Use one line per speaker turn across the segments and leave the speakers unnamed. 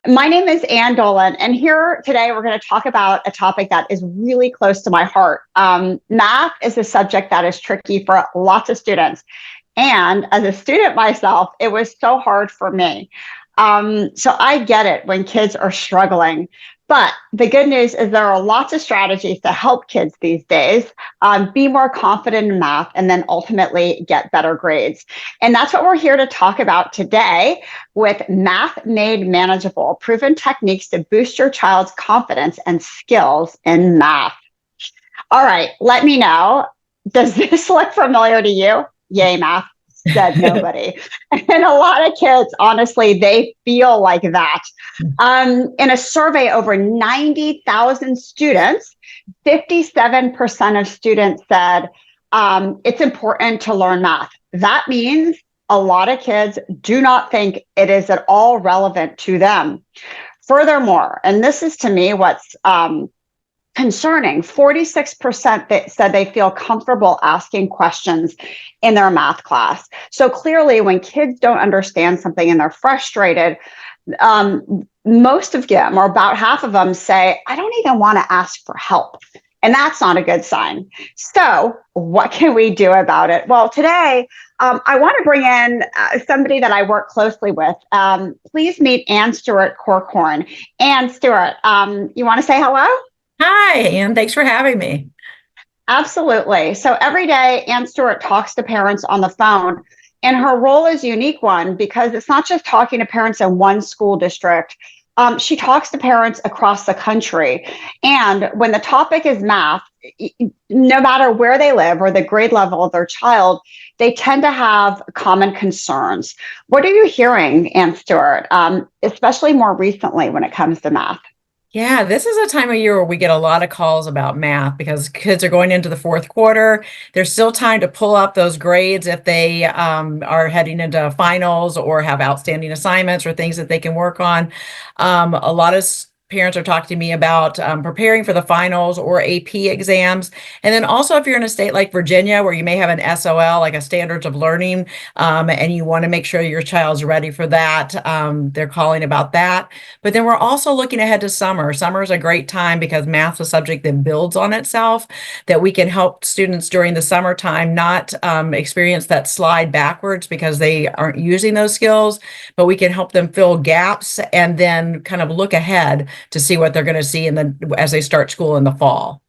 My name is Ann Dolan, and here today we're going to talk about a topic that is really close to my heart. Math is a subject that is tricky for lots of students. And as a student myself, it was so hard for me. So I get it when kids are struggling. But the good news is there are lots of strategies to help kids these days be more confident in math and then ultimately get better grades. And that's what we're here to talk about today with Math Made Manageable, proven techniques to boost your child's confidence and skills in math. All right, let me know. Does this look familiar to you? Yay, math. Said nobody. And a lot of kids, honestly, they feel like that. In a survey over 90,000 students, 57% of students said it's important to learn math. That means a lot of kids do not think it is at all relevant to them. Furthermore, and this is to me what's concerning, 46% that said they feel comfortable asking questions in their math class. So clearly, when kids don't understand something and they're frustrated, most of them, or about half of them, say, I don't even want to ask for help. And that's not a good sign. So what can we do about it? Well, today, I want to bring in somebody that I work closely with. Please meet Ann Stewart Corcoran. Ann Stewart, you want to say hello?
Hi, Ann. Thanks for having me.
Absolutely. So every day, Ann Stewart talks to parents on the phone, and her role is a unique one because it's not just talking to parents in one school district. She talks to parents across the country. And when the topic is math, no matter where they live or the grade level of their child, they tend to have common concerns. What are you hearing, Ann Stewart, especially more recently when it comes to math?
Yeah, this is a time of year where we get a lot of calls about math because kids are going into the fourth quarter. There's still time to pull up those grades if they are heading into finals or have outstanding assignments or things that they can work on. A lot of parents are talking to me about preparing for the finals or AP exams. And then also if you're in a state like Virginia where you may have an SOL, like a standards of learning, and you want to make sure your child's ready for that, they're calling about that. But then we're also looking ahead to summer. Summer is a great time because math's a subject that builds on itself, that we can help students during the summertime not experience that slide backwards because they aren't using those skills, but we can help them fill gaps and then kind of look ahead to see what they're going to see as they start school in the fall.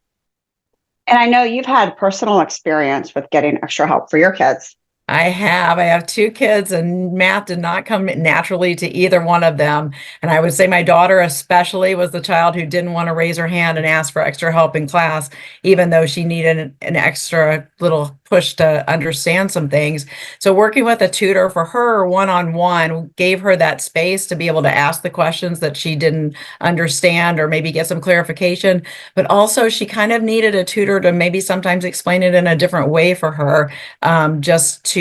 And I know you've had personal experience with getting extra help for your kids.
I have two kids, and math did not come naturally to either one of them. And I would say my daughter especially was the child who didn't want to raise her hand and ask for extra help in class, even though she needed an extra little push to understand some things. So working with a tutor for her one-on-one gave her that space to be able to ask the questions that she didn't understand or maybe get some clarification. But also she kind of needed a tutor to maybe sometimes explain it in a different way for her, just to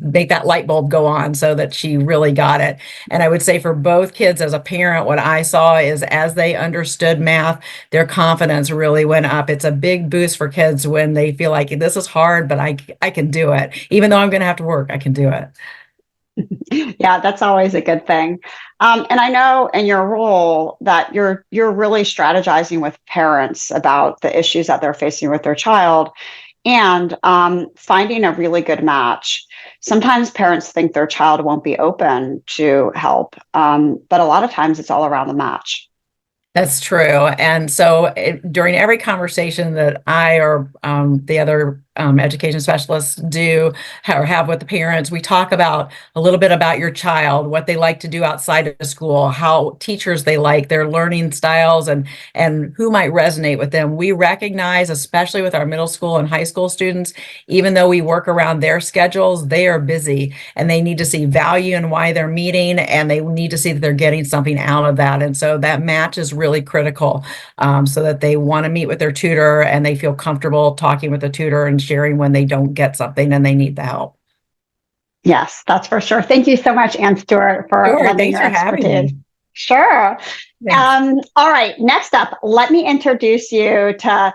make that light bulb go on so that she really got it. And I would say for both kids as a parent, what I saw is as they understood math, their confidence really went up. It's a big boost for kids when they feel like this is hard, but I can do it. Even though I'm going to have to work, I can do it.
Yeah, that's always a good thing. And I know in your role that you're really strategizing with parents about the issues that they're facing with their child and finding a really good match. Sometimes parents think their child won't be open to help, but a lot of times it's all around the match.
That's true. And so during every conversation that I or the other education specialists do or have with the parents, we talk about a little bit about your child, what they like to do outside of school, how teachers they like, their learning styles, and who might resonate with them. We recognize, especially with our middle school and high school students, even though we work around their schedules, they are busy and they need to see value in why they're meeting, and they need to see that they're getting something out of that. And so that match is really critical, so that they want to meet with their tutor and they feel comfortable talking with the tutor and sharing when they don't get something and they need the help.
Yes, that's for sure. Thank you so much, Ann Stewart, for lending
Thanks
your
for having
expertise.
me.
Sure. All right. Next up, let me introduce you to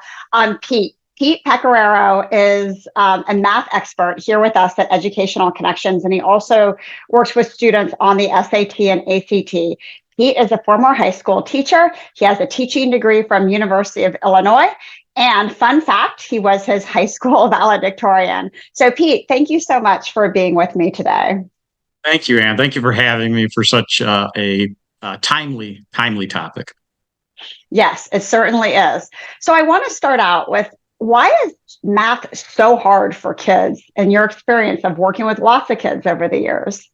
Pete. Pete Pecoraro is a math expert here with us at Educational Connections, and he also works with students on the SAT and ACT. Pete is a former high school teacher. He has a teaching degree from University of Illinois. And fun fact, he was his high school valedictorian. So Pete, thank you so much for being with me today.
Thank you, Anne. Thank you for having me for such a timely topic.
Yes, it certainly is. So I want to start out with, why is math so hard for kids in your experience of working with lots of kids over the years?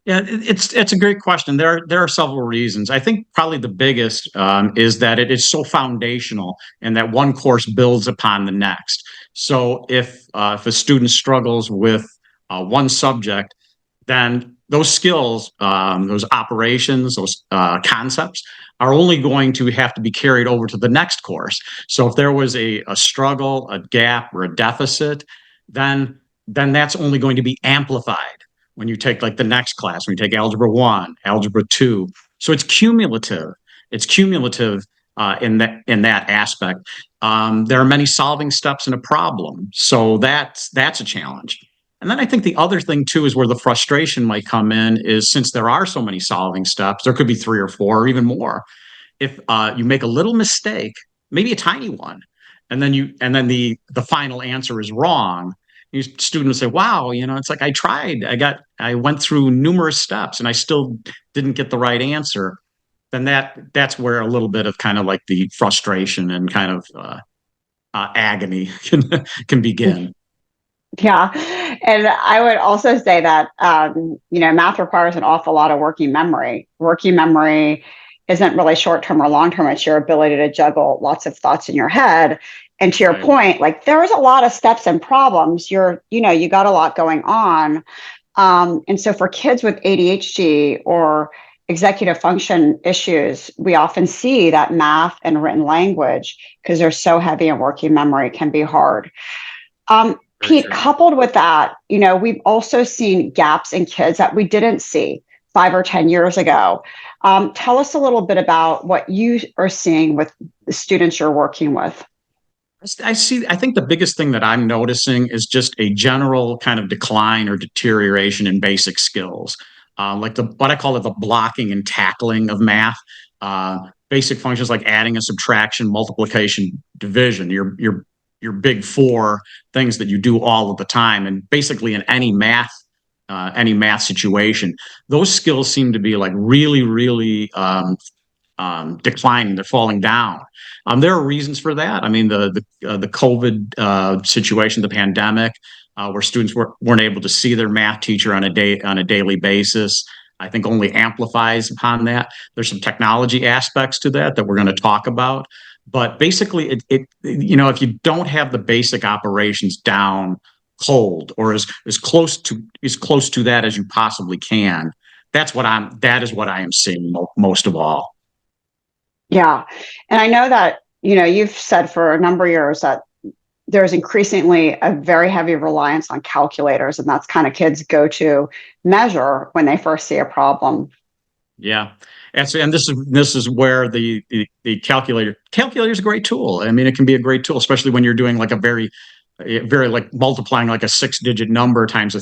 Yeah, it's a great question. There are several reasons. I think probably the biggest is that it is so foundational, and that one course builds upon the next. So if a student struggles with one subject, then those skills, those operations, those concepts are only going to have to be carried over to the next course. So if there was a struggle, a gap, or a deficit, then that's only going to be amplified when you take like the next class, when you take algebra 1, algebra 2. So it's cumulative. It's cumulative in that aspect. There are many solving steps in a problem, so that's a challenge. And then I think the other thing too is where the frustration might come in is, since there are so many solving steps, there could be 3 or 4 or even more. If you make a little mistake, maybe a tiny one, and then the final answer is wrong, your student will say, "Wow, it's like I tried, I went through numerous steps, and I still didn't get the right answer." Then that's where a little bit of kind of like the frustration and kind of agony can begin.
Yeah. And I would also say that, math requires an awful lot of working memory. Working memory isn't really short term or long term. It's your ability to juggle lots of thoughts in your head. And to your
Right.
point, like, there's a lot of steps and problems. You got a lot going on. And so for kids with ADHD or executive function issues, we often see that math and written language, because they're so heavy in working memory, can be hard.
Very
Pete,
true.
coupled with that, we've also seen gaps in kids that we didn't see 5 or 10 years ago. Tell us a little bit about what you are seeing with the students you're working with.
I think the biggest thing that I'm noticing is just a general kind of decline or deterioration in basic skills, like what I call it, the blocking and tackling of math. Basic functions like adding and subtraction, multiplication, division, your big four things that you do all of the time, and basically in any math situation, those skills seem to be like really, really declining. They're falling down. There are reasons for that. I mean, the COVID situation, the pandemic, where students weren't able to see their math teacher on a daily basis, I think only amplifies upon that. There's some technology aspects to that we're going to talk about. But basically, if you don't have the basic operations down cold, or as close to that as you possibly can, that is what I am seeing most of all.
Yeah. And I know that, you've said for a number of years that there's increasingly a very heavy reliance on calculators, and that's kind of kids' go-to measure when they first see a problem.
Yeah, and this is where the calculator is a great tool. I mean, it can be a great tool, especially when you're doing like a very like multiplying like a 6-digit number times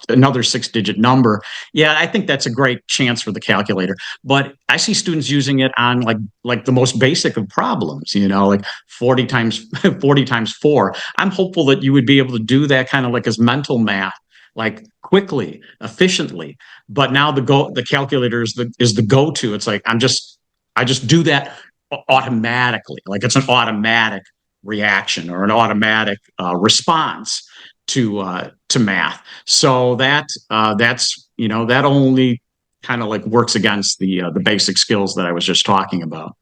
another 6-digit number. Yeah, I think that's a great chance for the calculator. But I see students using it on like the most basic of problems. Like 40 times 40 times 4. I'm hopeful that you would be able to do that kind of like as mental math, like quickly, efficiently. But now the calculator is the go-to. It's like I just do that automatically. Like it's an automatic reaction or an automatic response to math. So that only kind of like works against the basic skills that I was just talking about.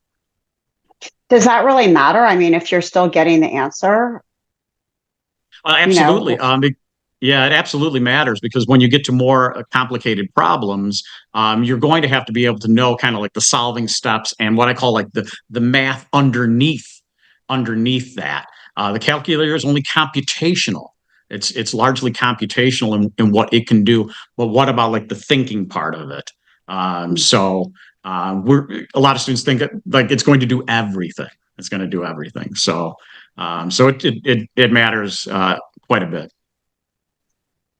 Does that really matter? I mean, if you're still getting the answer, you
Absolutely.
know,
Yeah, it absolutely matters, because when you get to more complicated problems, you're going to have to be able to know kind of like the solving steps and what I call like the math underneath that. The calculator is only computational. It's largely computational in what it can do, but what about like the thinking part of it? So a lot of students think that like it's going to do everything. It's going to do everything. So So it matters quite a bit.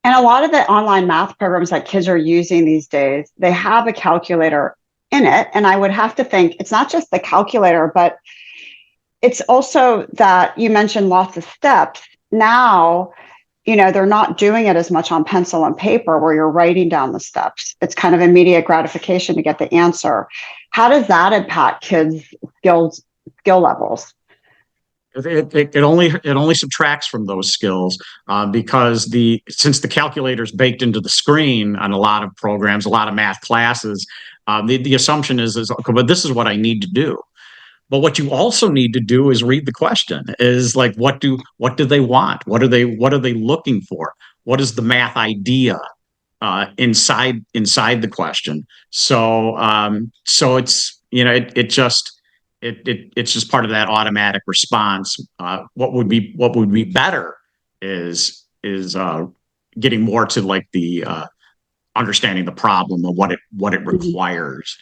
And a lot of the online math programs that kids are using these days, they have a calculator in it. And I would have to think it's not just the calculator, but it's also that you mentioned lots of steps. Now, they're not doing it as much on pencil and paper where you're writing down the steps. It's kind of immediate gratification to get the answer. How does that impact kids' skill levels?
It only subtracts from those skills because since the calculator is baked into the screen on a lot of programs, a lot of math classes, the assumption is okay, but this is what I need to do. But what you also need to do is read the question. Is like what do they want? What are they looking for? What is the math idea inside the question? So it's it's just part of that automatic response. What would be better is getting more to like the understanding the problem of what it requires.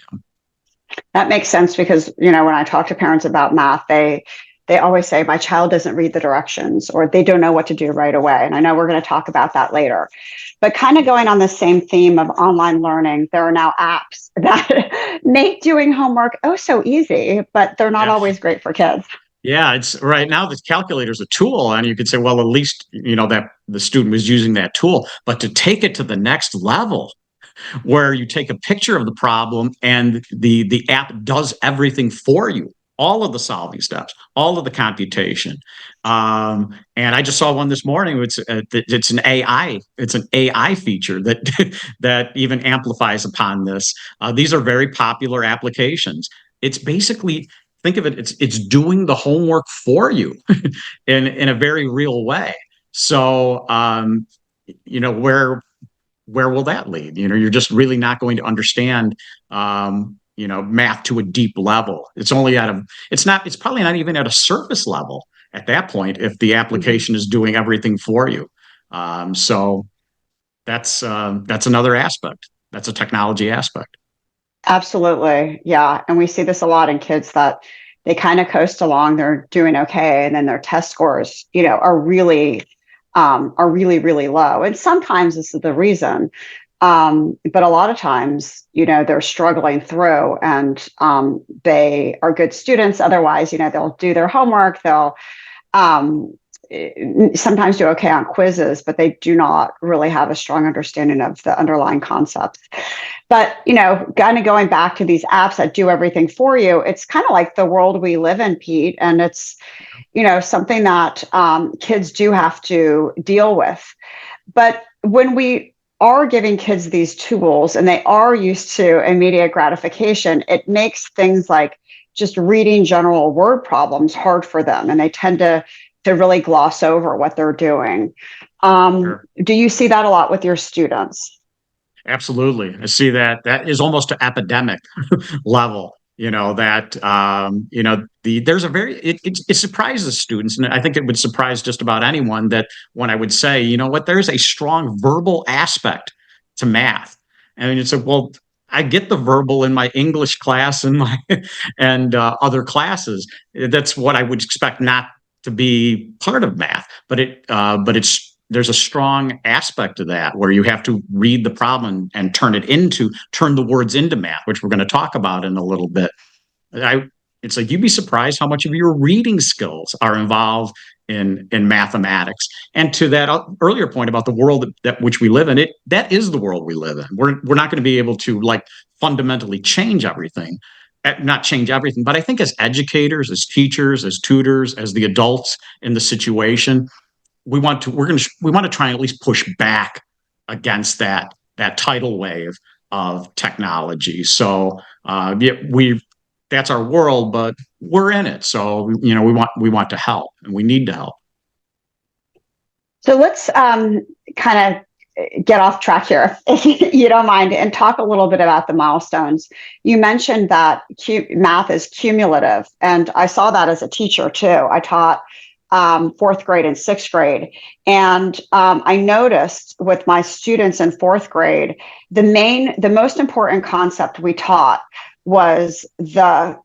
That makes sense because, when I talk to parents about math, they always say my child doesn't read the directions or they don't know what to do right away. And I know we're going to talk about that later. But kind of going on the same theme of online learning, there are now apps that make doing homework so easy, but they're not always great for kids.
Yeah, it's right now the calculator is a tool, and you could say, well, at least that the student was using that tool. But to take it to the next level, where you take a picture of the problem and the app does everything for you, all of the solving steps, all of the computation. And I just saw one this morning. It's an AI feature that that even amplifies upon this. These are very popular applications. It's basically, think of it, it's doing the homework for you in a very real way. So where will that lead? You're just really not going to understand, math to a deep level. It's probably not even at a surface level at that point if the application is doing everything for you. So that's another aspect. That's a technology aspect.
Absolutely. Yeah. And we see this a lot in kids that they kind of coast along, they're doing okay. And then their test scores, are really, really low. And sometimes this is the reason. But a lot of times, they're struggling through and they are good students. Otherwise, they'll do their homework. They'll sometimes do okay on quizzes, but they do not really have a strong understanding of the underlying concepts. But, kind of going back to these apps that do everything for you, it's kind of like the world we live in, Pete. And it's, something that kids do have to deal with. But when we are giving kids these tools and they are used to immediate gratification, it makes things like just reading general word problems hard for them. And they tend to really gloss over what they're doing.
Sure.
Do you see that a lot with your students?
Absolutely. I see that is almost to epidemic level. There's a it surprises students, and I think it would surprise just about anyone that when I would say, there's a strong verbal aspect to math. And you say, well, I get the verbal in my English class and my and other classes. That's what I would expect not to be part of math, but there's a strong aspect to that where you have to read the problem and turn the words into math, which we're going to talk about in a little bit. It's like, you'd be surprised how much of your reading skills are involved in mathematics. And to that earlier point about the world that which we live in, that is the world we live in. We're not going to be able to fundamentally change everything. Not change everything, but I think as educators, as teachers, as tutors, as the adults in the situation, we want to try and at least push back against that tidal wave of technology. So that's our world, but we're in it. So we want to help, and we need to help.
So let's kind of get off track here, if you don't mind, and talk a little bit about the milestones. You mentioned that math is cumulative, and I saw that as a teacher too. I taught fourth grade and sixth grade. And I noticed with my students in fourth grade, the most important concept we taught was the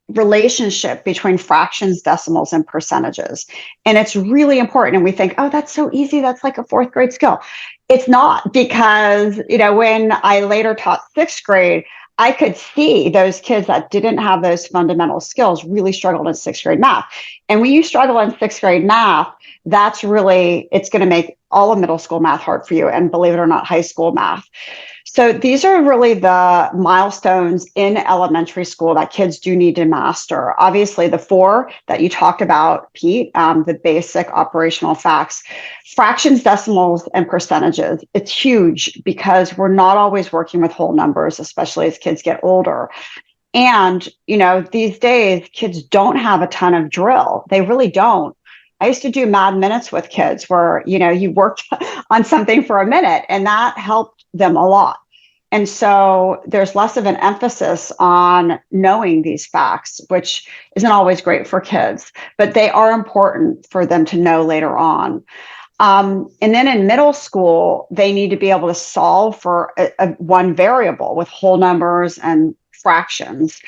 relationship between fractions, decimals, and percentages. And it's really important. And we think, oh, that's so easy. That's like a fourth grade skill. It's not, because, when I later taught sixth grade, I could see those kids that didn't have those fundamental skills really struggled in sixth grade math. And when you struggle in sixth grade math, it's going to make all of middle school math hard for you. And believe it or not, high school math. So these are really the milestones in elementary school that kids do need to master. Obviously, the four that you talked about, Pete, the basic operational facts, fractions, decimals, and percentages. It's huge because we're not always working with whole numbers, especially as kids get older. And, these days, kids don't have a ton of drill. They really don't. I used to do mad minutes with kids where, you worked on something for a minute, and that helped them a lot. And so there's less of an emphasis on knowing these facts, which isn't always great for kids, but they are important for them to know later on. And then in middle school, they need to be able to solve for one variable with whole numbers and fractions.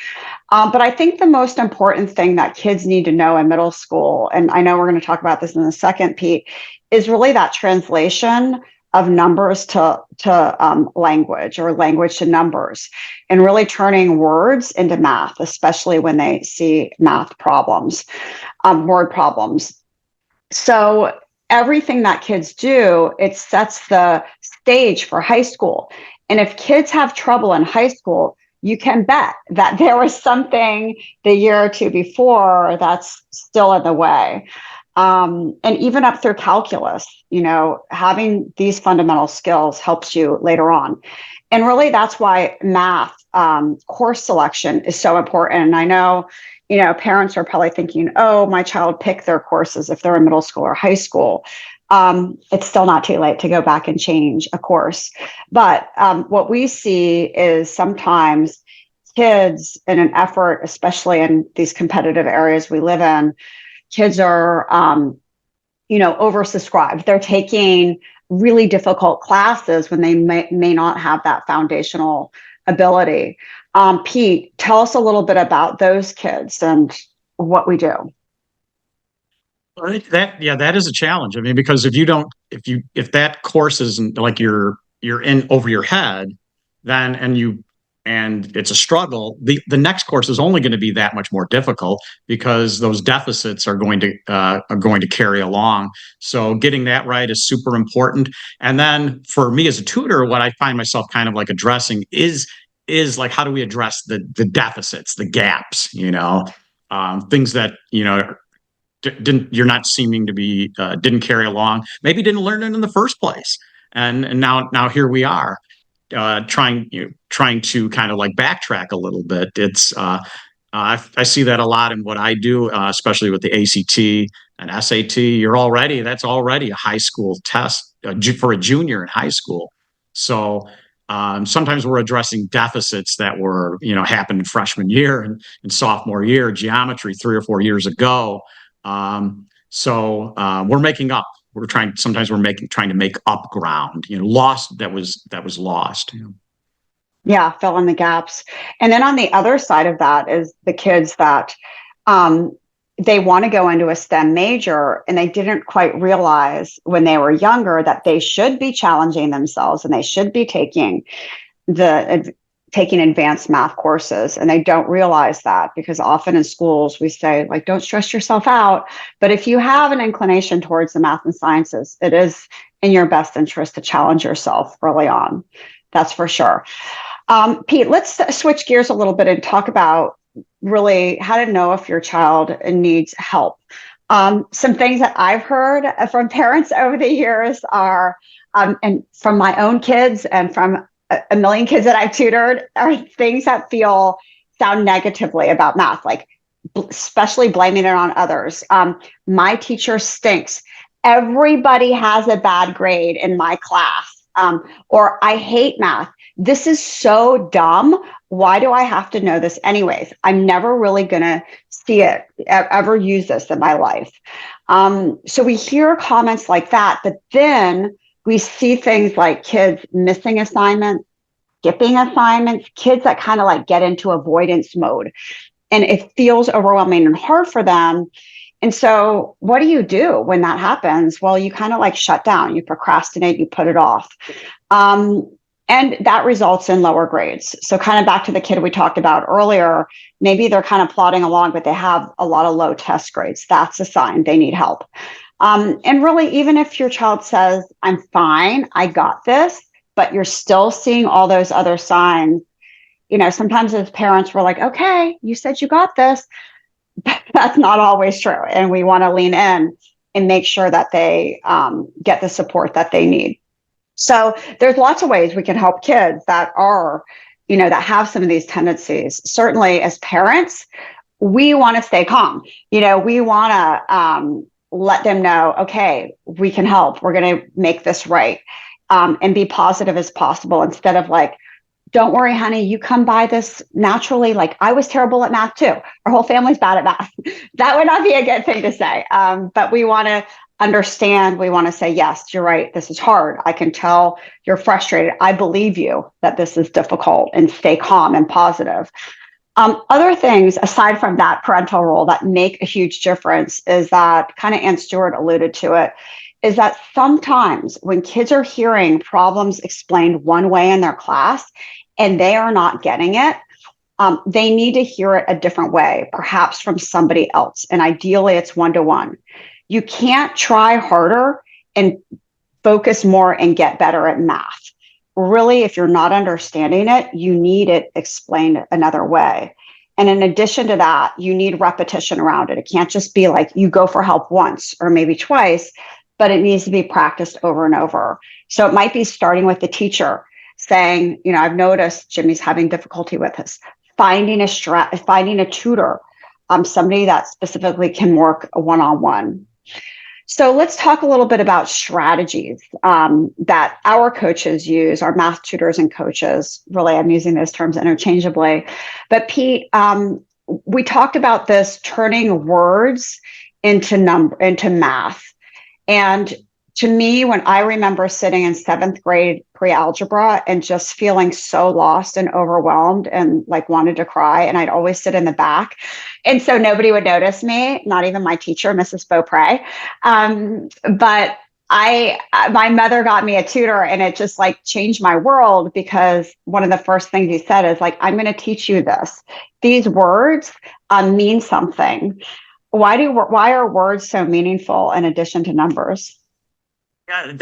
But I think the most important thing that kids need to know in middle school, and I know we're going to talk about this in a second, Pete, is really that translation of numbers to language, or language to numbers, and really turning words into math, especially when they see math problems, word problems. So everything that kids do, it sets the stage for high school. And if kids have trouble in high school, you can bet that there was something the year or two before that's still in the way. And even up through calculus, having these fundamental skills helps you later on. And really, that's why math course selection is so important. And I know, parents are probably thinking, oh, my child picked their courses if they're in middle school or high school. It's still not too late to go back and change a course. But what we see is sometimes kids, in an effort, especially in these competitive areas we live in, kids are, oversubscribed. They're taking really difficult classes when they may not have that foundational ability. Pete, tell us a little bit about those kids and what we do.
That is a challenge. I mean, because if that course isn't like you're in over your head, then and it's a struggle, the next course is only going to be that much more difficult, because those deficits are going to carry along. So getting that right is super important. And then for me as a tutor, what I find myself kind of like addressing is like, how do we address the deficits, the gaps, things that you're not seeming to be didn't carry along, maybe didn't learn it in the first place, and now here we are trying to kind of like backtrack a little bit. It's I see that a lot in what I do, especially with the ACT and SAT. That's already a high school test for a junior in high school. So sometimes we're addressing deficits that were happened in freshman year and sophomore year, geometry 3 or 4 years ago. So we're making up. Sometimes we're trying to make up ground, lost that was lost.
Yeah, fill in the gaps. And then on the other side of that is the kids that they want to go into a STEM major, and they didn't quite realize when they were younger that they should be challenging themselves and they should be taking advanced math courses, and they don't realize that, because often in schools we say, like, don't stress yourself out. But if you have an inclination towards the math and sciences, it is in your best interest to challenge yourself early on. That's for sure. Pete, let's switch gears a little bit and talk about really how to know if your child needs help. Some things that I've heard from parents over the years are, and from my own kids and from a million kids that I've tutored, are things that sound negatively about math, like especially blaming it on others. My teacher stinks. Everybody has a bad grade in my class. Or I hate math. This is so dumb. Why do I have to know this anyways? I'm never really going to see it, ever use this in my life. So we hear comments like that, but then we see things like kids missing assignments, skipping assignments, kids that kind of like get into avoidance mode. and it feels overwhelming and hard for them. And so what do you do when that happens? Well, you kind of like shut down, you procrastinate, you put it off. Um, and that results in lower grades. So kind of back to the kid we talked about earlier, maybe they're kind of plodding along, but they have a lot of low test grades. That's a sign they need help. And really, even if your child says, I'm fine, I got this, but you're still seeing all those other signs, sometimes as parents, we're like, okay, you said you got this. That's not always true. And we want to lean in and make sure that they get the support that they need. So there's lots of ways we can help kids that are, that have some of these tendencies. Certainly as parents, we want to stay calm. We want to let them know, okay, we can help. We're going to make this right, and be positive as possible instead of like, don't worry, honey, you come by this naturally. Like, I was terrible at math too. Our whole family's bad at math. That would not be a good thing to say. But we want to understand. We want to say, yes, you're right. This is hard. I can tell you're frustrated. I believe you that this is difficult, and stay calm and positive. Other things aside from that parental role that make a huge difference is that, kind of Ann Stewart alluded to it, is that sometimes when kids are hearing problems explained one way in their class and they are not getting it, they need to hear it a different way, perhaps from somebody else. And ideally, it's one-to-one. You can't try harder and focus more and get better at math. Really, if you're not understanding it, you need it explained another way. And in addition to that, you need repetition around it. It can't just be like you go for help once or maybe twice, but it needs to be practiced over and over. So it might be starting with the teacher saying, I've noticed Jimmy's having difficulty with this. Finding a tutor, somebody that specifically can work one-on-one. So let's talk a little bit about strategies that our coaches use, our math tutors and coaches. Really, I'm using those terms interchangeably. But Pete, we talked about this turning words into math. And to me, when I remember sitting in 7th grade pre-algebra and just feeling so lost and overwhelmed and like wanted to cry, and I'd always sit in the back. And so nobody would notice me, not even my teacher, Mrs. Beaupre. But my mother got me a tutor, and it just like changed my world, because one of the first things he said is like, I'm going to teach you this. These words mean something. Why are words so meaningful in addition to numbers?
Yeah,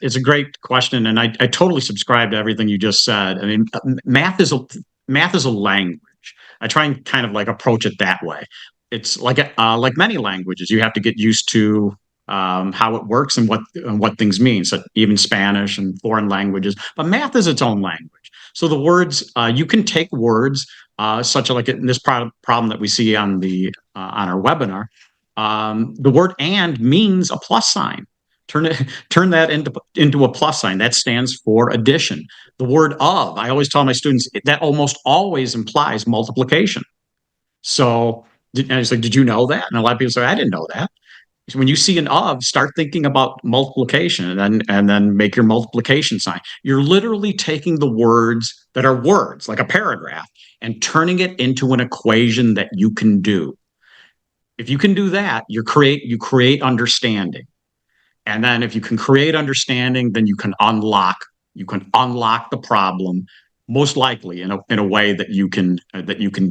it's a great question, and I totally subscribe to everything you just said. I mean, math is a language. I try and kind of like approach it that way. It's like many languages, you have to get used to how it works and what things mean. So even Spanish and foreign languages, but math is its own language. So the words, you can take words such like in this problem that we see on our webinar. The word "and" means a plus sign. Turn that into a plus sign. That stands for addition. The word "of," I always tell my students, that almost always implies multiplication. So I was like, did you know that? And a lot of people say, I didn't know that. So when you see an "of," start thinking about multiplication, and then make your multiplication sign. You're literally taking the words that are words, like a paragraph, and turning it into an equation that you can do. If you can do that, you create understanding. And then if you can create understanding, then you can unlock the problem, most likely in a way that you can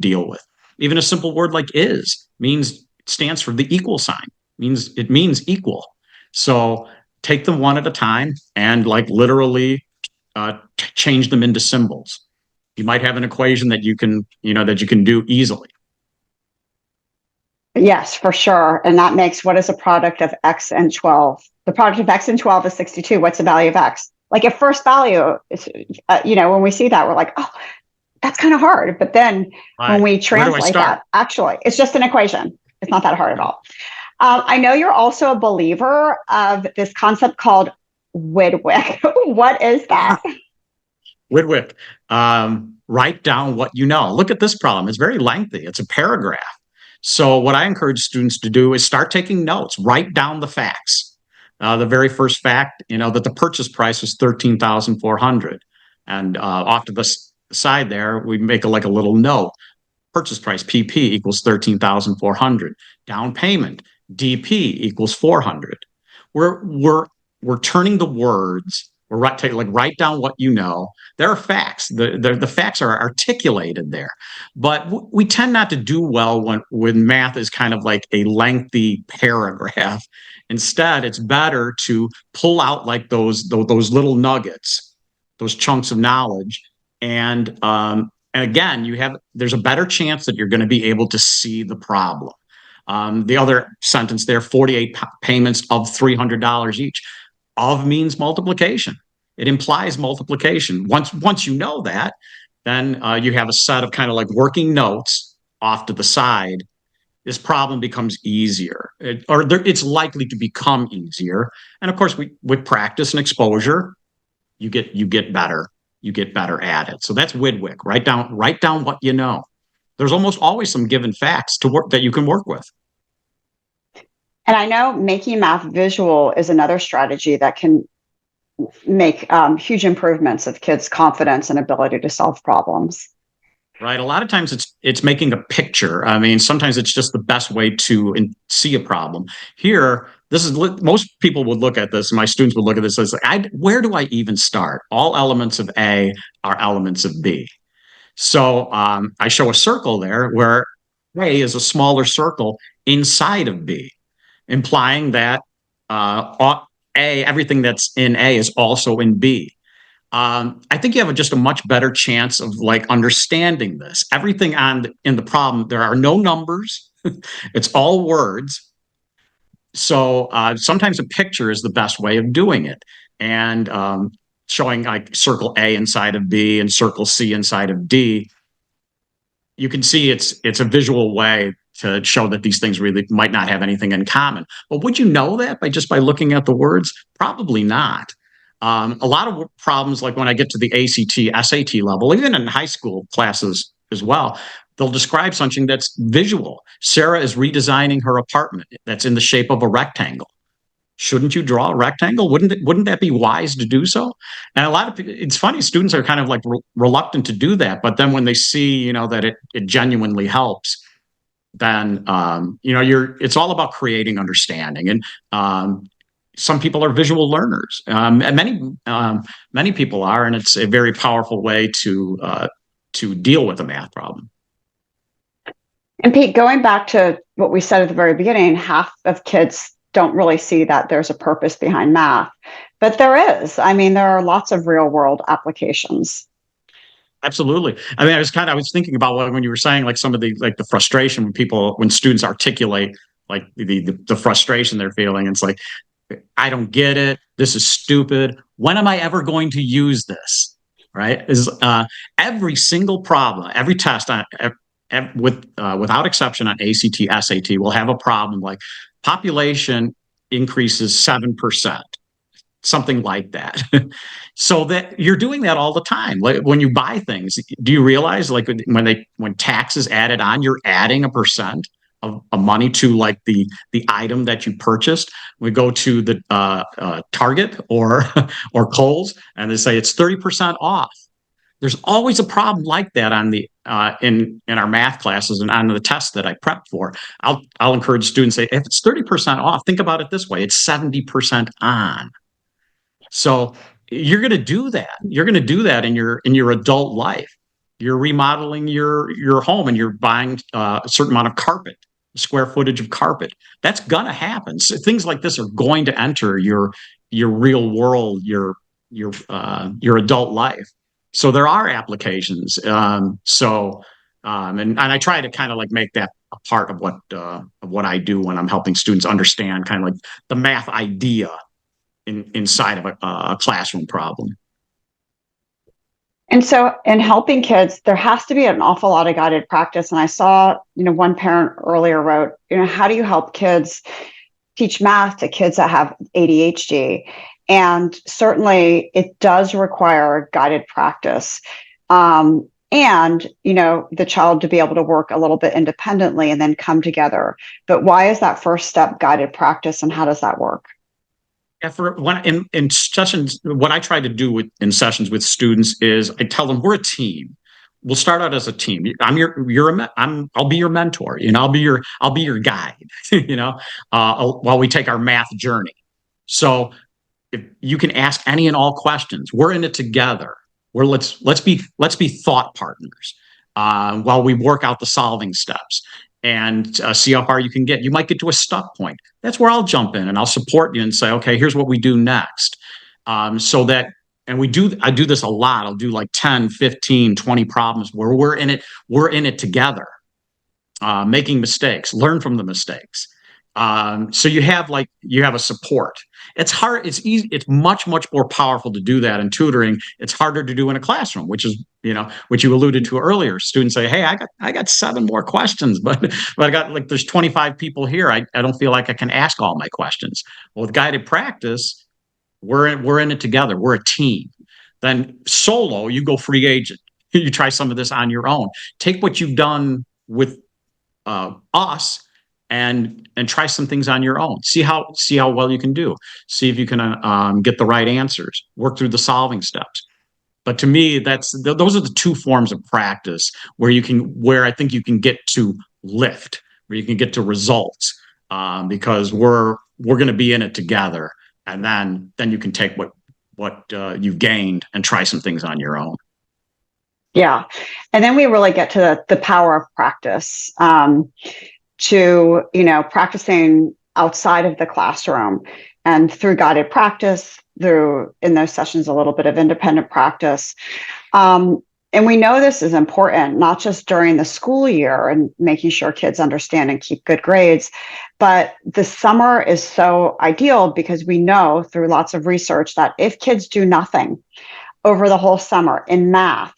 deal with. Even a simple word like "is" stands for the equal sign. It means equal. So take them one at a time and like literally change them into symbols. You might have an equation that you can do easily.
Yes, for sure. And that makes, what is a product of X and 12? The product of X and 12 is 62. What's the value of X? Like at first value, when we see that, we're like, oh, that's kind of hard. But then when we translate that, actually, it's just an equation. It's not that hard at all. I know you're also a believer of this concept called Widwick. What is that?
Widwick. Write down what you know. Look at this problem. It's very lengthy. It's a paragraph. So what I encourage students to do is start taking notes. Write down the facts. The very first fact, that the purchase price was $13,400, and off to the side there, we make a little note. Purchase price, PP, equals 13,400. Down payment, DP, equals 400. We're turning the words. We're write down what you know. There are facts. The facts are articulated there, but we tend not to do well when math is kind of like a lengthy paragraph. Instead, it's better to pull out like those little nuggets, those chunks of knowledge, and again, there's a better chance that you're going to be able to see the problem. The other sentence there, 48 payments of $300 each. Of means multiplication. It implies multiplication. Once you know that, then you have a set of kind of like working notes off to the side. This problem becomes easier, it's likely to become easier. And of course, with practice and exposure, you get better. You get better at it. So that's WIDWIC. Write down what you know. There's almost always some given facts to work that you can work with.
And I know making math visual is another strategy that can make huge improvements of kids' confidence and ability to solve problems.
Right. A lot of times it's making a picture. I mean, sometimes it's just the best way to see a problem. Here, most people would look at this. My students would look at this as like, where do I even start? All elements of A are elements of B. So I show a circle there where A is a smaller circle inside of B, implying that everything that's in A is also in B. I think you have just a much better chance of like understanding this. Everything in the problem, there are no numbers. It's all words. So sometimes a picture is the best way of doing it. And showing like circle A inside of B and circle C inside of D, you can see it's a visual way to show that these things really might not have anything in common. But would you know that by looking at the words? Probably not. A lot of problems, like when I get to the ACT, SAT level, even in high school classes as well, they'll describe something that's visual. Sarah is redesigning her apartment that's in the shape of a rectangle. Shouldn't you draw a rectangle? Wouldn't that be wise to do so? And a lot of people, it's funny, students are kind of like reluctant to do that, but then when they see, that it genuinely helps, then it's all about creating understanding. And some people are visual learners. Many people are, and it's a very powerful way to deal with a math problem.
And Pete, going back to what we said at the very beginning, half of kids don't really see that there's a purpose behind math, but there is. I mean, there are lots of real world applications.
Absolutely. I mean, I was thinking about when you were saying like some of the frustration when students articulate like the frustration they're feeling. It's like, I don't get it. This is stupid. When am I ever going to use this? Right? Is every single problem, every test without exception on ACT, SAT will have a problem like population increases 7%, something like that. So that you're doing that all the time. Like when you buy things, do you realize like when tax is added on, you're adding a percent of money to like the item that you purchased? We go to the Target or Kohl's and they say it's 30% off. There's always a problem like that on the in our math classes and on the tests that I prep for. I'll encourage students to say, if it's 30% off, think about it this way: it's 70% on. So you're going to do that. You're going to do that in your adult life. You're remodeling your home and you're buying a certain amount of carpet, square footage of carpet. That's going to happen. So things like this are going to enter your real world, your adult life. So there are applications. And I try to kind of like make that a part of what I do when I'm helping students understand kind of like the math idea inside of a classroom problem.
And so in helping kids, there has to be an awful lot of guided practice. And I saw, one parent earlier wrote, how do you help kids teach math to kids that have ADHD? And certainly it does require guided practice. And, the child to be able to work a little bit independently and then come together. But why is that first step guided practice, and how does that work?
Yeah, in sessions, what I try to do in sessions with students is I tell them we're a team. we'll start out as a team. I'll be your mentor. I'll be your guide. While we take our math journey. So if you can ask any and all questions, we're in it together. Let's be thought partners while we work out the solving steps and see how far you can get. You might get to a stuck point. That's where I'll jump in and I'll support you and say, okay, here's what we do next. So that, and I do this a lot. I'll do like 10, 15, 20 problems where we're in it together, making mistakes, learn from the mistakes. So you have a support. It's hard. It's easy. It's much more powerful to do that in tutoring. It's harder to do in a classroom, which is, which you alluded to earlier. Students say, "Hey, I got 7 more questions, but I got there's 25 people here. I don't feel like I can ask all my questions." Well, with guided practice, we're in it together. We're a team. Then solo, you go free agent. You try some of this on your own. Take what you've done with us and try some things on your own. See how well you can do. See if you can get the right answers. Work through the solving steps. But to me, those are the 2 forms of practice where I think you can get to lift, where you can get to results, because we're going to be in it together, and then you can take what you've gained and try some things on your own.
Yeah, and then we really get to the power of practice. To practicing outside of the classroom and through guided practice, through in those sessions a little bit of independent practice, and we know this is important not just during the school year and making sure kids understand and keep good grades, but the summer is so ideal because we know through lots of research that if kids do nothing over the whole summer in math,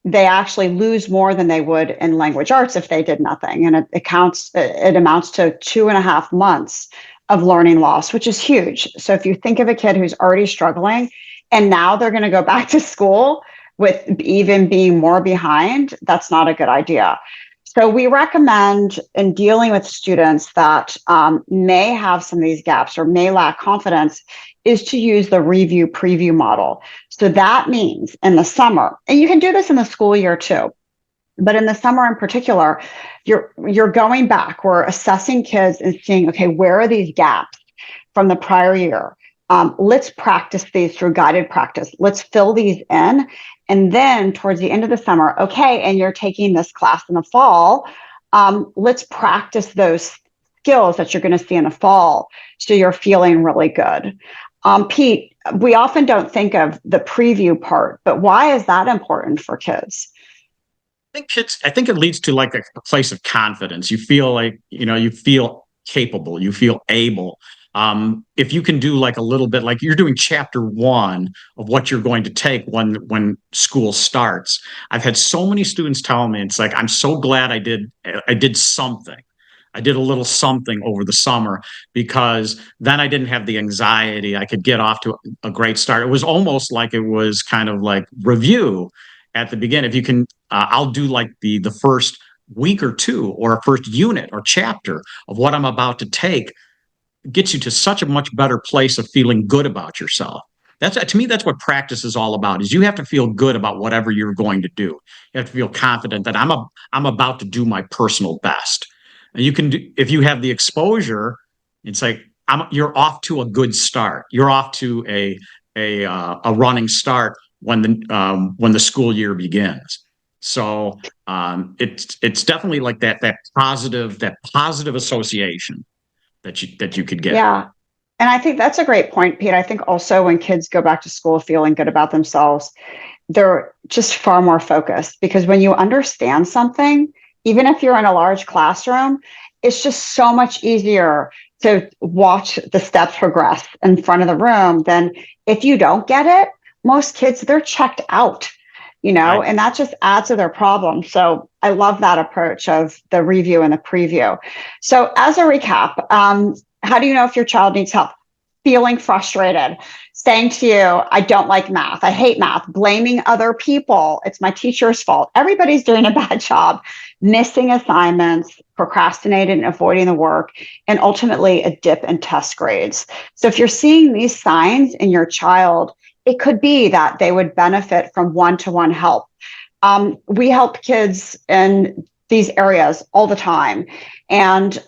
they actually lose more than they would in language arts if they did nothing. And it amounts to 2.5 months of learning loss, which is huge. So if you think of a kid who's already struggling and now they're going to go back to school with even being more behind, that's not a good idea. So we recommend in dealing with students that may have some of these gaps or may lack confidence is to use the review preview model. So that means in the summer, and you can do this in the school year too, but in the summer in particular, you're going back, we're assessing kids and seeing, okay, where are these gaps from the prior year? Let's practice these through guided practice. Let's fill these in. And then towards the end of the summer, okay, and you're taking this class in the fall, let's practice those skills that you're going to see in the fall so you're feeling really good. Pete, we often don't think of the preview part, but why is that important for kids?
I think it leads to like a place of confidence. You feel like, you feel capable, you feel able. If you can do like a little bit, like you're doing chapter 1 of what you're going to take when school starts. I've had so many students tell me, it's like, I'm so glad I did something. I did a little something over the summer because then I didn't have the anxiety. I could get off to a great start. It was almost like it was kind of like review at the beginning. If you can, I'll do like the first week or 2 or a first unit or chapter of what I'm about to take. Gets you to such a much better place of feeling good about yourself. To me, that's what practice is all about, is you have to feel good about whatever you're going to do. You have to feel confident that I'm about to do my personal best. And you can do, if you have the exposure, it's like you're off to a good start. You're off to a running start when the school year begins. So it's definitely like that positive association that you could get.
Yeah. And I think that's a great point, Pete. I think also when kids go back to school feeling good about themselves, they're just far more focused, because when you understand something, even if you're in a large classroom, it's just so much easier to watch the steps progress in front of the room than if you don't get it. Most kids, they're checked out,
Right.
and that just adds to their problem. So I love that approach of the review and the preview. So as a recap, how do you know if your child needs help? Feeling frustrated, saying to you, I don't like math, I hate math, blaming other people, it's my teacher's fault, everybody's doing a bad job, missing assignments, procrastinating and avoiding the work, and ultimately a dip in test grades. So if you're seeing these signs in your child, it could be that they would benefit from one-to-one help. We help kids in these areas all the time. And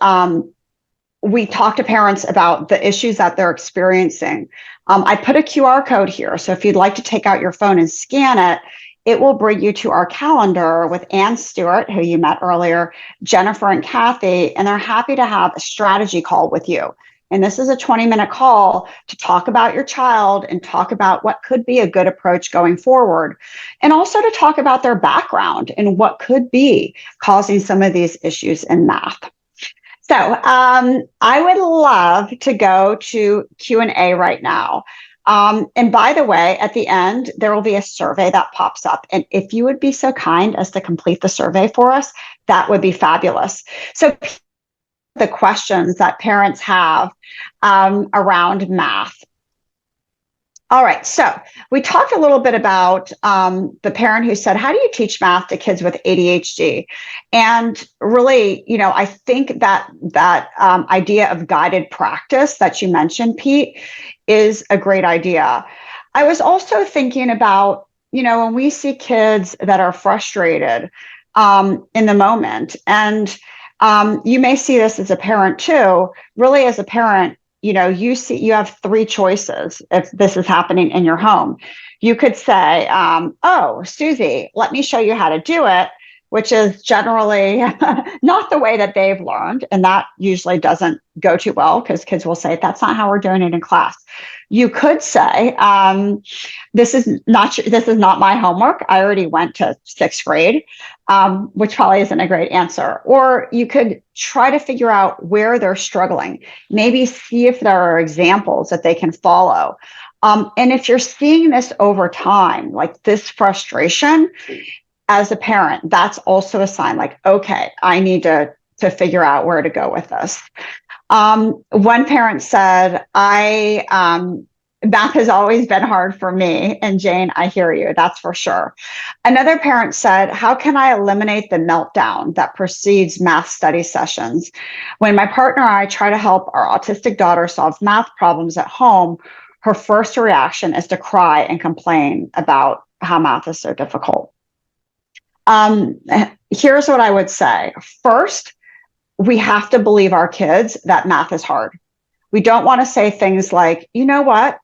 we talk to parents about the issues that they're experiencing. I put a QR code here. So if you'd like to take out your phone and scan it, it will bring you to our calendar with Ann Stewart, who you met earlier, Jennifer and Kathy, and they're happy to have a strategy call with you. And this is a 20-minute call to talk about your child and talk about what could be a good approach going forward. And also to talk about their background and what could be causing some of these issues in math. So I would love to go to Q&A right now. And by the way, at the end, there will be a survey that pops up. And if you would be so kind as to complete the survey for us, that would be fabulous. So the questions that parents have around math. All right, so we talked a little bit about the parent who said, how do you teach math to kids with ADHD? And really, you know, I think that idea of guided practice that you mentioned, Pete, is a great idea. I was also thinking about, you know, when we see kids that are frustrated in the moment, and you may see this as a parent too, really as a parent, you know, you have three choices if this is happening in your home. You could say, oh, Susie, let me show you how to do it, which is generally not the way that they've learned. And that usually doesn't go too well because kids will say, that's not how we're doing it in class. You could say, this is not my homework. I already went to sixth grade, which probably isn't a great answer. Or you could try to figure out where they're struggling. Maybe see if there are examples that they can follow. And if you're seeing this over time, like this frustration, as a parent, that's also a sign like, okay, I need to figure out where to go with this. One parent said, math has always been hard for me. And Jane, I hear you, that's for sure. Another parent said, how can I eliminate the meltdown that precedes math study sessions? When my partner and I try to help our autistic daughter solve math problems at home, her first reaction is to cry and complain about how math is so difficult. Here's what I would say. First, we have to believe our kids that math is hard. We don't want to say things like, you know what?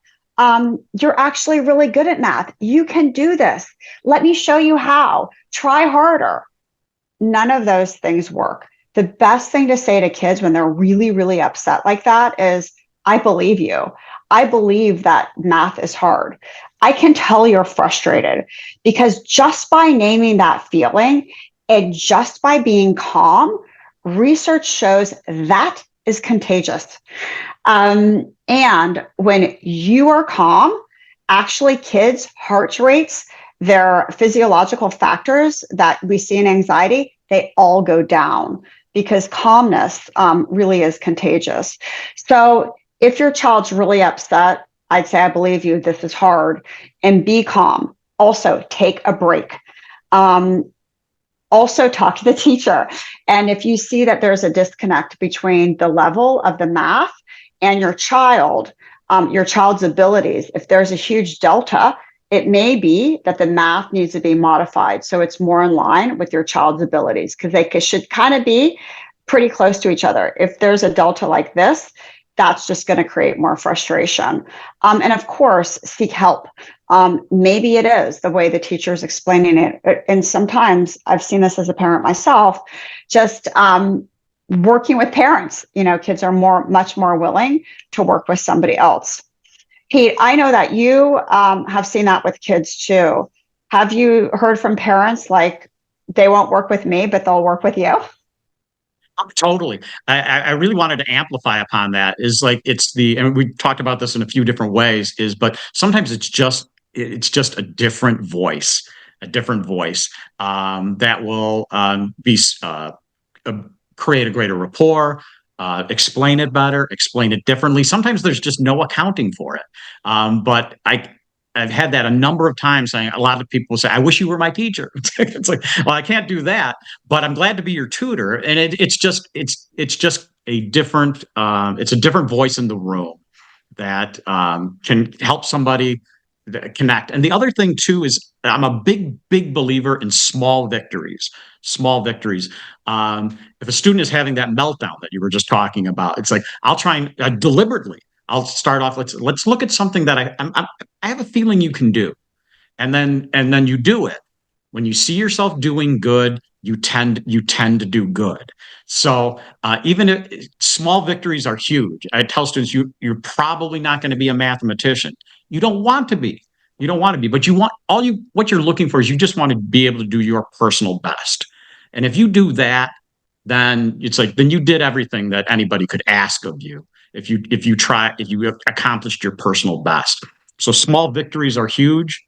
You're actually really good at math. You can do this. Let me show you how. Try harder. None of those things work. The best thing to say to kids when they're really, really upset like that is, I believe you. I believe that math is hard. I can tell you're frustrated because just by naming that feeling and just by being calm, research shows that is contagious. And when you are calm, actually kids' heart rates, their physiological factors that we see in anxiety, they all go down because calmness really is contagious. So if your child's really upset, I'd say, I believe you, this is hard, and be calm. Also, take a break. Also, talk to the teacher. And if you see that there's a disconnect between the level of the math and your child's abilities, if there's a huge delta, it may be that the math needs to be modified so it's more in line with your child's abilities, because they should kind of be pretty close to each other. If there's a delta like this, that's just going to create more frustration. And of course, seek help. Maybe it is the way the teacher is explaining it. And sometimes I've seen this as a parent myself, just working with parents. You know, kids are much more willing to work with somebody else. Pete, I know that you have seen that with kids too. Have you heard from parents like, they won't work with me, but they'll work with you?
Totally. I really wanted to amplify upon that is like, and we talked about this in a few different ways but sometimes it's just a different voice that will create a greater rapport, explain it better, explain it differently. Sometimes there's just no accounting for it. But I've had that a number of times. Saying a lot of people say, "I wish you were my teacher." It's like, well, I can't do that, but I'm glad to be your tutor. And it's just a different voice in the room that can help somebody connect. And the other thing too is I'm a big believer in small victories. Small victories. If a student is having that meltdown that you were just talking about, it's like I'll try and deliberately. I'll start off. Let's look at something that I have a feeling you can do, and then you do it. When you see yourself doing good, you tend to do good. So even if small victories are huge, I tell students you're probably not going to be a mathematician. You don't want to be. You don't want to be, but you want what you're looking for is you just want to be able to do your personal best. And if you do that, then it's like then you did everything that anybody could ask of you. If you have accomplished your personal best. So small victories are huge.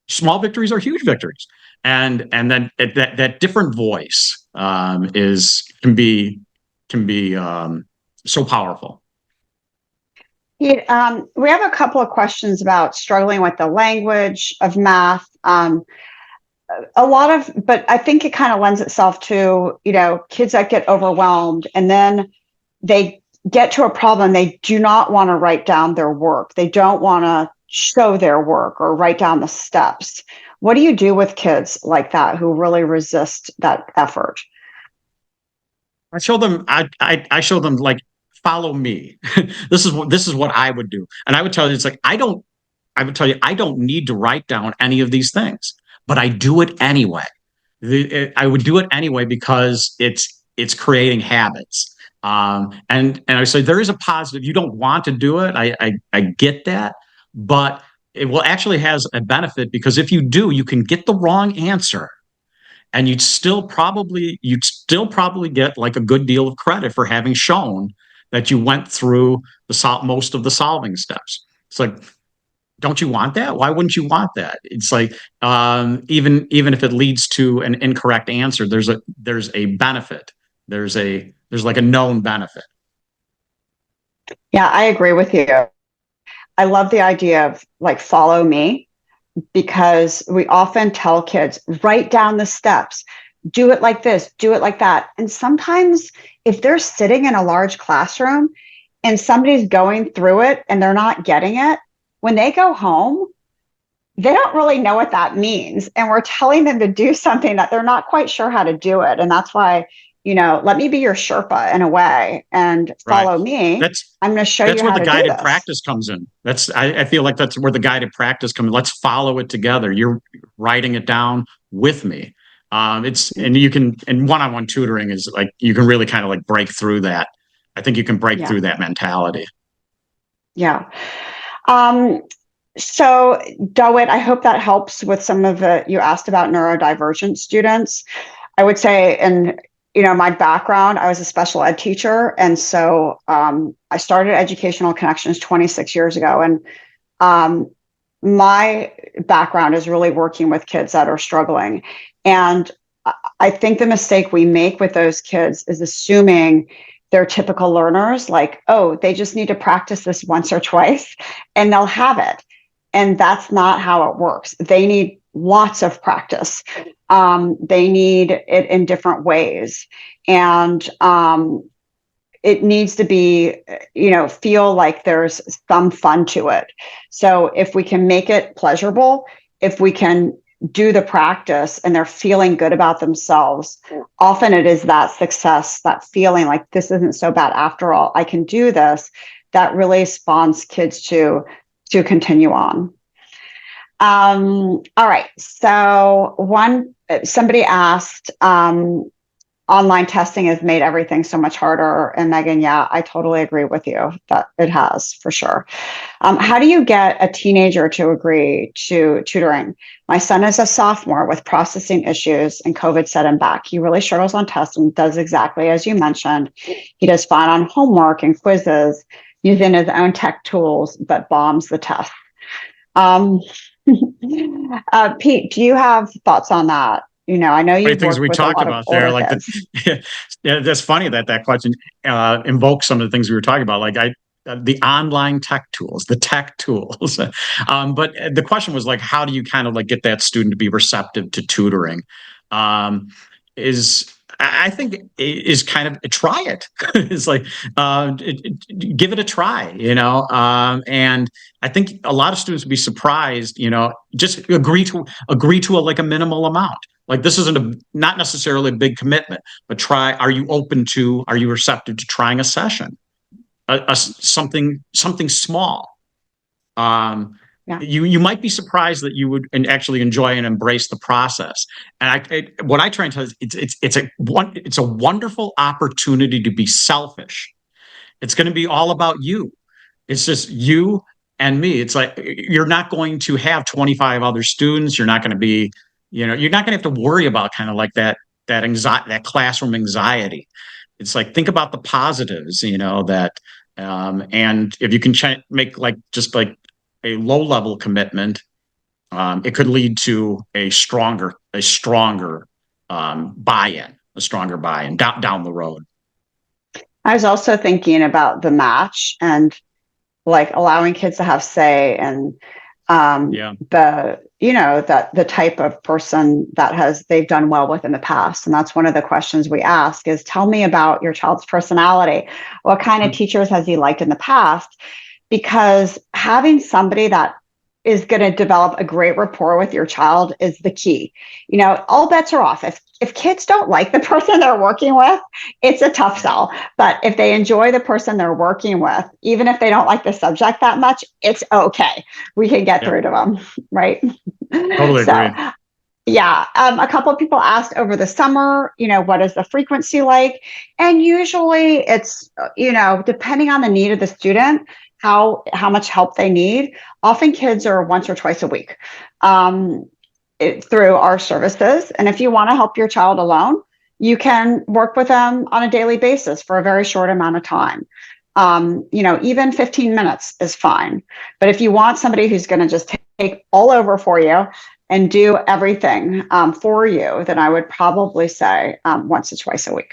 Small victories are huge victories, and then that different voice is can be so powerful.
We have a couple of questions about struggling with the language of math. But I think it kind of lends itself to, kids that get overwhelmed and then they get to a problem. They do not want to write down their work. They don't want to show their work or write down the steps. What do you do with kids like that who really resist that effort?
I show them like follow me. This is what I would do. And I would tell you it's like I would tell you I don't need to write down any of these things, but I do it anyway. I would do it anyway because it's creating habits. And I say there is a positive. You don't want to do it. I get that, but it will actually has a benefit because if you do, you can get the wrong answer, and you'd still probably get like a good deal of credit for having shown that you went through most of the solving steps. It's like don't you want that? Why wouldn't you want that? It's like even if it leads to an incorrect answer, there's a benefit. There's like a known benefit.
Yeah, I agree with you. I love the idea of like follow me because we often tell kids write down the steps, do it like this, do it like that. And sometimes if they're sitting in a large classroom and somebody's going through it and they're not getting it, when they go home, they don't really know what that means. And we're telling them to do something that they're not quite sure how to do it. And that's why, let me be your Sherpa in a way and follow me. I'm going to show you how to do this.
That's where the guided practice comes in. I feel like that's where the guided practice comes in. Let's follow it together. You're writing it down with me. You can, and one-on-one tutoring is like, you can really kind of like break through that. I think you can break through that mentality.
Yeah. So Dawit, I hope that helps with some of you asked about neurodivergent students. I would say, and my background, I was a special ed teacher. And so I started Educational Connections 26 years ago. And my background is really working with kids that are struggling. And I think the mistake we make with those kids is assuming they're typical learners, like, oh, they just need to practice this once or twice and they'll have it. And that's not how it works. They need lots of practice. They need it in different ways. And it needs to be, feel like there's some fun to it. So if we can make it pleasurable, if we can do the practice and they're feeling good about themselves, often it is that success, that feeling like this isn't so bad after all, I can do this, that really spawns kids to continue on. All right. So somebody asked, online testing has made everything so much harder. And Megan, yeah, I totally agree with you that it has for sure. How do you get a teenager to agree to tutoring? My son is a sophomore with processing issues and COVID set him back. He really struggles on tests and does exactly as you mentioned. He does fine on homework and quizzes using his own tech tools, but bombs the test. Pete, do you have thoughts on that? I know you
things we talked about there, like that's funny that question invokes some of the things we were talking about, like the online tech tools, the tech tools. But the question was like, how do you kind of like get that student to be receptive to tutoring? I I think is kind of try it. It's like give it a try, and I think a lot of students would be surprised, just agree to like a minimal amount. Like this isn't not necessarily a big commitment, but try. Are you receptive to trying a session, something small?
Yeah.
You might be surprised that you would actually enjoy and embrace the process. And what I try and tell you is it's a wonderful opportunity to be selfish. It's going to be all about you. It's just you and me. It's like you're not going to have 25 other students. You're not going to be, you're not going to have to worry about kind of like that anxiety, that classroom anxiety. It's like think about the positives, that and if you can make like just like a low level commitment, it could lead to a stronger buy-in, down the road.
I was also thinking about the match and like allowing kids to have say and the type of person that they've done well with in the past. And that's one of the questions we ask is tell me about your child's personality. What kind of teachers has he liked in the past? Because having somebody that is going to develop a great rapport with your child is the key. All bets are off. If kids don't like the person they're working with, it's a tough sell. But if they enjoy the person they're working with, even if they don't like the subject that much, it's okay. We can get through to them, right?
Totally agree.
Yeah. A couple of people asked over the summer, what is the frequency like? And usually it's, depending on the need of the student, how much help they need. Often kids are once or twice a week through our services. And if you want to help your child alone, you can work with them on a daily basis for a very short amount of time. Even 15 minutes is fine. But if you want somebody who's going to just take all over for you and do everything for you, then I would probably say once or twice a week.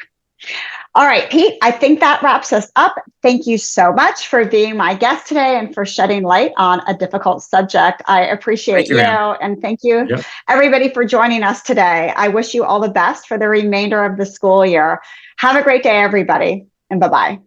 All right, Pete, I think that wraps us up. Thank you so much for being my guest today and for shedding light on a difficult subject. I appreciate you and thank you, everybody, for joining us today. I wish you all the best for the remainder of the school year. Have a great day, everybody, and bye-bye.